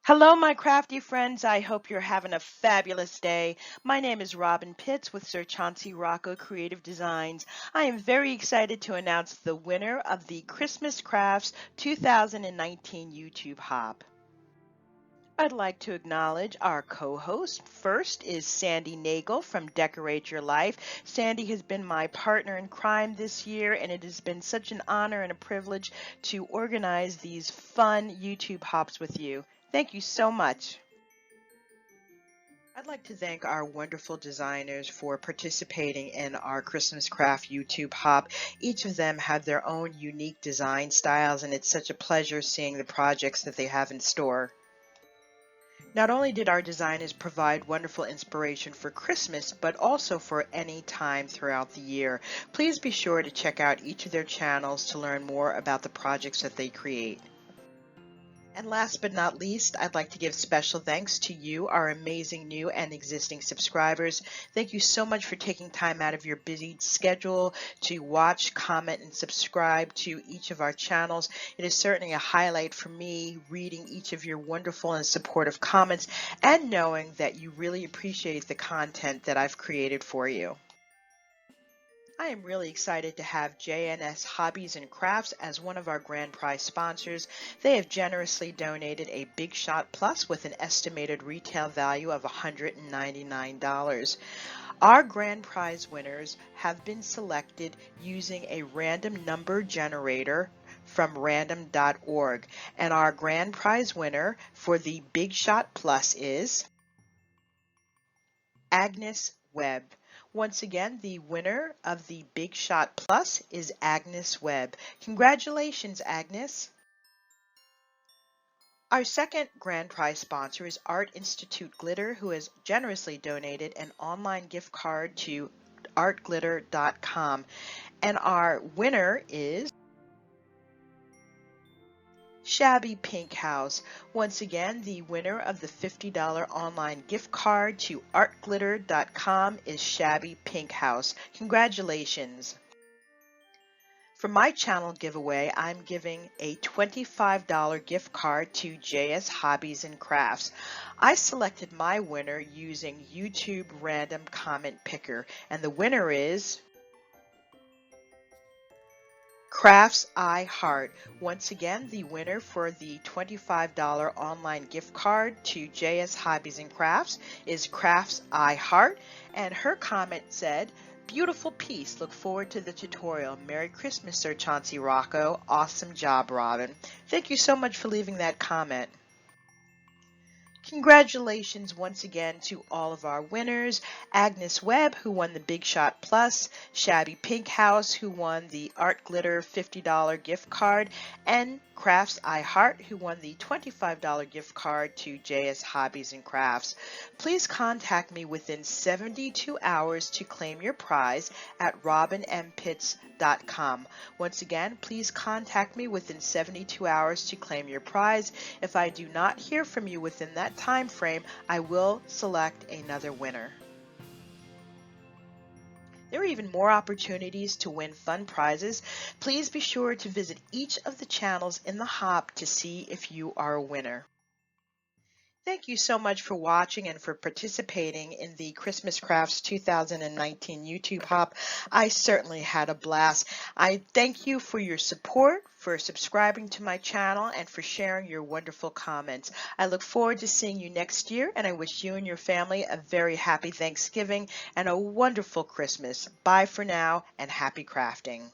Hello, my crafty friends. I hope you're having a fabulous day. My name is Robyn Pitts with Sir Chauncey Rocco Creative Designs. I am very excited to announce the winner of the Christmas Crafts 2019 YouTube Hop. I'd like to acknowledge our co-host. First is Sandy Nagel from Decorate Your Life. Sandy has been my partner in crime this year, and it has been such an honor and a privilege to organize these fun YouTube hops with you. Thank you so much. I'd like to thank our wonderful designers for participating in our Christmas Craft YouTube Hop. Each of them have their own unique design styles, and it's such a pleasure seeing the projects that they have in store. Not only did our designers provide wonderful inspiration for Christmas, but also for any time throughout the year. Please be sure to check out each of their channels to learn more about the projects that they create. And last but not least, I'd like to give special thanks to you, our amazing new and existing subscribers. Thank you so much for taking time out of your busy schedule to watch, comment, and subscribe to each of our channels. It is certainly a highlight for me reading each of your wonderful and supportive comments and knowing that you really appreciate the content that I've created for you. I am really excited to have J&S Hobbies and Crafts as one of our grand prize sponsors. They have generously donated a Big Shot Plus with an estimated retail value of $199. Our grand prize winners have been selected using a random number generator from random.org, and our grand prize winner for the Big Shot Plus is Agnes Webb. Once again, the winner of the Big Shot Plus is Agnes Webb. Congratulations, Agnes. Our second grand prize sponsor is Art Institute Glitter, who has generously donated an online gift card to artglitter.com. And our winner is Shabby Pink House. Once again, the winner of the $50 online gift card to artglitter.com is Shabby Pink House. Congratulations. For my channel giveaway, I'm giving a $25 gift card to J&S Hobbies and Crafts. I selected my winner using YouTube Random Comment Picker, and the winner is Crafts I Heart. Once again, the winner for the $25 online gift card to J&S Hobbies and Crafts is Crafts I Heart, and her comment said, "Beautiful piece. Look forward to the tutorial. Merry Christmas, Sir Chauncey Rocco. Awesome job, Robyn." Thank you so much for leaving that comment. Congratulations once again to all of our winners. Agnes Webb, who won the Big Shot Plus, Shabby Pink House, who won the Art Glitter $50 gift card, and Crafts I Heart, who won the $25 gift card to J&S Hobbies and Crafts. Please contact me within 72 hours to claim your prize at robynmpitts.com. Once again, please contact me within 72 hours to claim your prize. If I do not hear from you within that time frame, I will select another winner. There are even more opportunities to win fun prizes. Please be sure to visit each of the channels in the hop to see if you are a winner. Thank you so much for watching and for participating in the Christmas Crafts 2019 YouTube Hop. I certainly had a blast. I thank you for your support, for subscribing to my channel, and for sharing your wonderful comments. I look forward to seeing you next year, and I wish you and your family a very happy Thanksgiving and a wonderful Christmas. Bye for now, and happy crafting.